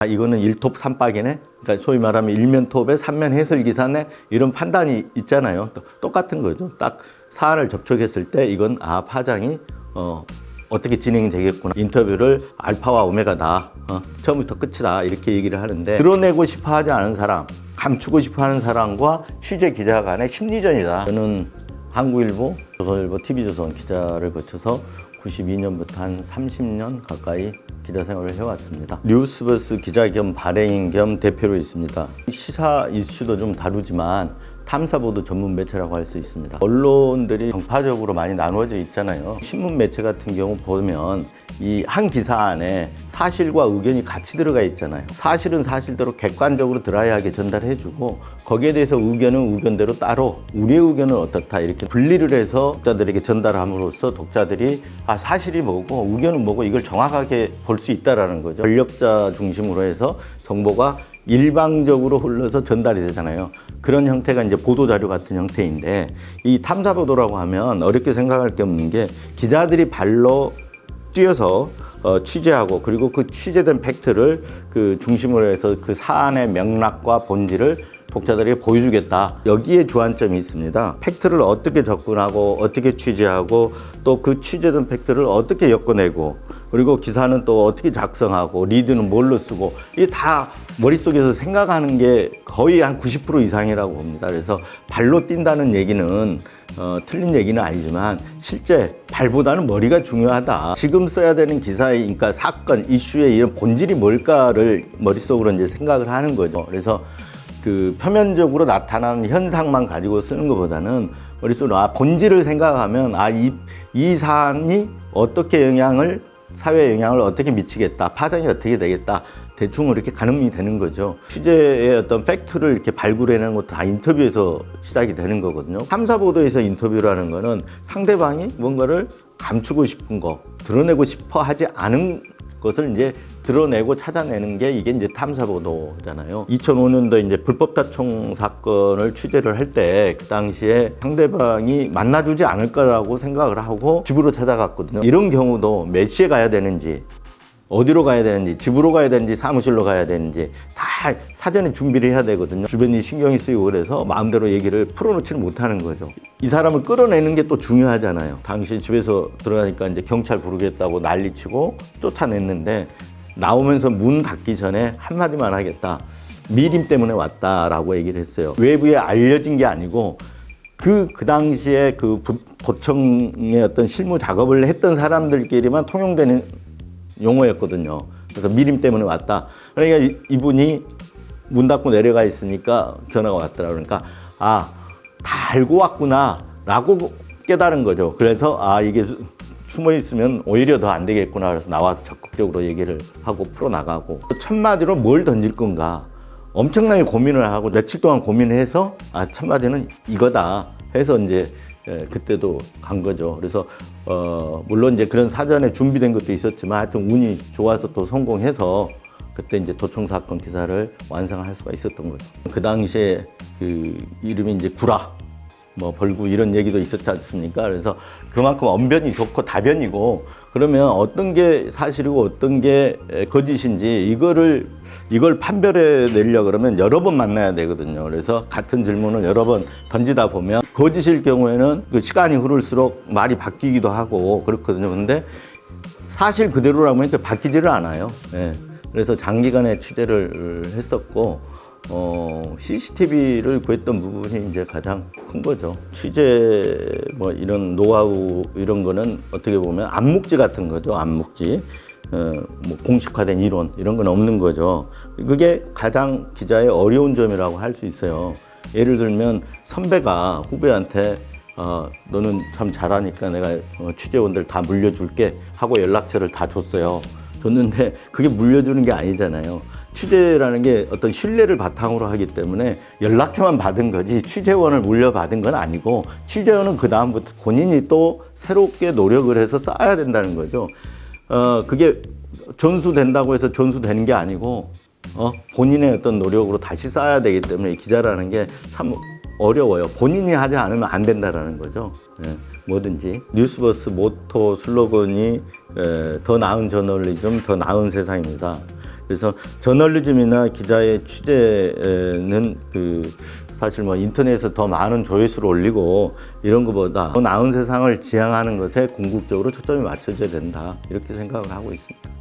이거는 1톱 3박이네. 그러니까 소위 말하면 일면톱에 3면 해설 기사네. 이런 판단이 있잖아요. 똑같은 거죠. 딱 사안을 접촉했을 때 이건 파장이 어떻게 진행이 되겠구나. 인터뷰를 알파와 오메가다. 처음부터 끝이다. 이렇게 얘기를 하는데 드러내고 싶어 하지 않은 사람, 감추고 싶어 하는 사람과 취재 기자 간의 심리전이다. 저는 한국일보, 조선일보, TV조선 기자를 거쳐서 92년부터 한 30년 가까이 기자 생활을 해왔습니다. 뉴스버스 기자 겸 발행인 겸 대표로 있습니다. 시사 이슈도 좀 다루지만 탐사보도 전문 매체라고 할 수 있습니다. 언론들이 정파적으로 많이 나누어져 있잖아요. 신문 매체 같은 경우 보면 이 한 기사 안에 사실과 의견이 같이 들어가 있잖아요. 사실은 사실대로 객관적으로 드라이하게 전달해주고 거기에 대해서 의견은 의견대로 따로 우리의 의견은 어떻다 이렇게 분리를 해서 독자들에게 전달함으로써 독자들이 사실이 뭐고 의견은 뭐고 이걸 정확하게 볼 수 있다라는 거죠. 권력자 중심으로 해서 정보가 일방적으로 흘러서 전달이 되잖아요. 그런 형태가 이제 보도자료 같은 형태인데 이 탐사보도라고 하면 어렵게 생각할 게 없는 게 기자들이 발로 뛰어서 취재하고 그리고 그 취재된 팩트를 그 중심으로 해서 그 사안의 맥락과 본질을 독자들에게 보여주겠다. 여기에 주안점이 있습니다. 팩트를 어떻게 접근하고 어떻게 취재하고 또 그 취재된 팩트를 어떻게 엮어내고 그리고 기사는 또 어떻게 작성하고 리드는 뭘로 쓰고 이게 다 머릿속에서 생각하는 게 거의 한 90% 이상이라고 봅니다. 그래서 발로 뛴다는 얘기는 틀린 얘기는 아니지만 실제 발보다는 머리가 중요하다. 지금 써야 되는 기사의 그러니까 사건, 이슈의 이런 본질이 뭘까를 머릿속으로 이제 생각을 하는 거죠. 그래서 그 표면적으로 나타나는 현상만 가지고 쓰는 것보다는 머릿속으로 본질을 생각하면 이 사안이 어떻게 사회에 영향을 어떻게 미치겠다, 파장이 어떻게 되겠다, 대충 이렇게 가늠이 되는 거죠. 취재의 어떤 팩트를 이렇게 발굴해내는 것도 다 인터뷰에서 시작이 되는 거거든요. 탐사보도에서 인터뷰라는 거는 상대방이 뭔가를 감추고 싶은 거, 드러내고 싶어 하지 않은 것을 이제 드러내고 찾아내는 게 이게 이제 탐사보도잖아요. 2005년도 이제 불법다총 사건을 취재를 할 때 그 당시에 상대방이 만나주지 않을 거라고 생각을 하고 집으로 찾아갔거든요. 이런 경우도 몇 시에 가야 되는지, 어디로 가야 되는지, 집으로 가야 되는지, 사무실로 가야 되는지 다 사전에 준비를 해야 되거든요. 주변이 신경이 쓰이고 그래서 마음대로 얘기를 풀어놓지는 못하는 거죠. 이 사람을 끌어내는 게 또 중요하잖아요. 당시 집에서 들어가니까 이제 경찰 부르겠다고 난리치고 쫓아냈는데 나오면서 문 닫기 전에 한마디만 하겠다. 미림 때문에 왔다라고 얘기를 했어요. 외부에 알려진 게 아니고 그 당시에 그 도청의 어떤 실무 작업을 했던 사람들끼리만 통용되는 용어였거든요. 그래서 미림 때문에 왔다. 그러니까 이분이 문 닫고 내려가 있으니까 전화가 왔더라. 그러니까 다 알고 왔구나 라고 깨달은 거죠. 그래서 이게 숨어 있으면 오히려 더 안 되겠구나. 그래서 나와서 적극적으로 얘기를 하고 풀어나가고 첫마디로 뭘 던질 건가 엄청나게 고민을 하고 며칠 동안 고민을 해서 첫마디는 이거다 해서 이제 그때도 간 거죠. 그래서 물론 이제 그런 사전에 준비된 것도 있었지만 하여튼 운이 좋아서 또 성공해서 그때 이제 도청 사건 기사를 완성할 수가 있었던 거죠. 그 당시에 그 이름이 이제 구라 벌구 이런 얘기도 있었지 않습니까? 그래서 그만큼 언변이 좋고 다변이고 그러면 어떤 게 사실이고 어떤 게 거짓인지 이걸 판별해 내려고 그러면 여러 번 만나야 되거든요. 그래서 같은 질문을 여러 번 던지다 보면 거짓일 경우에는 그 시간이 흐를수록 말이 바뀌기도 하고 그렇거든요. 근데 사실 그대로라면 바뀌지를 않아요. 그래서 장기간의 취재를 했었고 CCTV를 구했던 부분이 이제 가장 큰 거죠. 취재 이런 노하우 이런 거는 어떻게 보면 암묵지 같은 거죠. 암묵지. 공식화된 이론 이런 건 없는 거죠. 그게 가장 기자의 어려운 점이라고 할 수 있어요. 예를 들면 선배가 후배한테 너는 참 잘하니까 내가 취재원들 다 물려줄게 하고 연락처를 다 줬는데 그게 물려주는 게 아니잖아요. 취재라는 게 어떤 신뢰를 바탕으로 하기 때문에 연락처만 받은 거지 취재원을 물려받은 건 아니고 취재원은 그 다음부터 본인이 또 새롭게 노력을 해서 쌓아야 된다는 거죠. 그게 전수된다고 해서 전수되는 게 아니고 본인의 어떤 노력으로 다시 쌓아야 되기 때문에 기자라는 게 참 어려워요. 본인이 하지 않으면 안 된다라는 거죠. 뭐든지. 뉴스버스 모토 슬로건이 더 나은 저널리즘, 더 나은 세상입니다. 그래서 저널리즘이나 기자의 취재는 사실 뭐 인터넷에서 더 많은 조회수를 올리고 이런 것보다 더 나은 세상을 지향하는 것에 궁극적으로 초점이 맞춰져야 된다 이렇게 생각을 하고 있습니다.